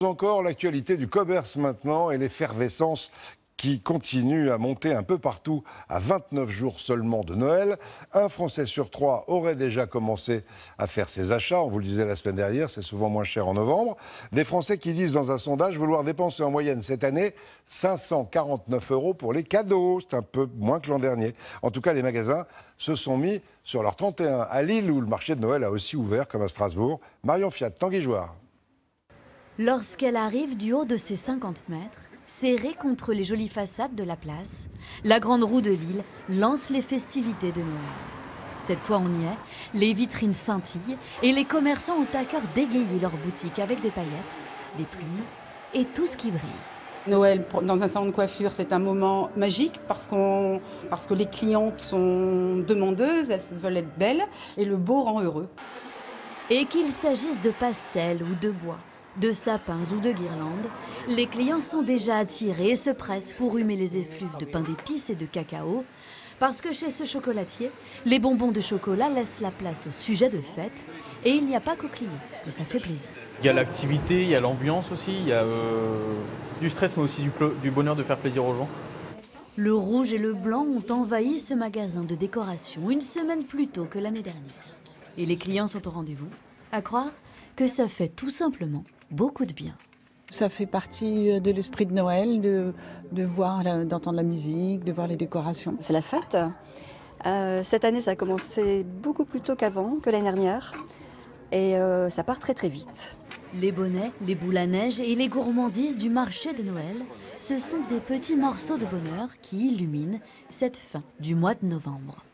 Encore l'actualité du commerce maintenant et l'effervescence qui continue à monter un peu partout à 29 jours seulement de Noël. Un Français sur trois aurait déjà commencé à faire ses achats. On vous le disait la semaine dernière, c'est souvent moins cher en novembre. Des Français qui disent dans un sondage vouloir dépenser en moyenne cette année 549 € pour les cadeaux. C'est un peu moins que l'an dernier. En tout cas, les magasins se sont mis sur leur 31 à Lille où le marché de Noël a aussi ouvert comme à Strasbourg. Marion Fiat, Tanguy Jouard. Lorsqu'elle arrive du haut de ses 50 mètres, serrée contre les jolies façades de la place, la grande roue de Lille lance les festivités de Noël. Cette fois on y est, les vitrines scintillent et les commerçants ont à cœur d'égayer leurs boutiques avec des paillettes, des plumes et tout ce qui brille. Noël dans un salon de coiffure, c'est un moment magique parce que les clientes sont demandeuses, elles veulent être belles et le beau rend heureux. Et qu'il s'agisse de pastels ou de bois, de sapins ou de guirlandes, les clients sont déjà attirés et se pressent pour humer les effluves de pain d'épices et de cacao, parce que chez ce chocolatier, les bonbons de chocolat laissent la place au sujet de fête, et il n'y a pas qu'aux clients, et ça fait plaisir. Il y a l'activité, il y a l'ambiance aussi, il y a du stress mais aussi du bonheur de faire plaisir aux gens. Le rouge et le blanc ont envahi ce magasin de décoration une semaine plus tôt que l'année dernière. Et les clients sont au rendez-vous, à croire que ça fait tout simplement beaucoup de bien. Ça fait partie de l'esprit de Noël, de voir, d'entendre la musique, de voir les décorations. C'est la fête. Cette année, ça a commencé beaucoup plus tôt qu'avant, que l'année dernière. Et ça part très très vite. Les bonnets, les boules à neige et les gourmandises du marché de Noël, ce sont des petits morceaux de bonheur qui illuminent cette fin du mois de novembre.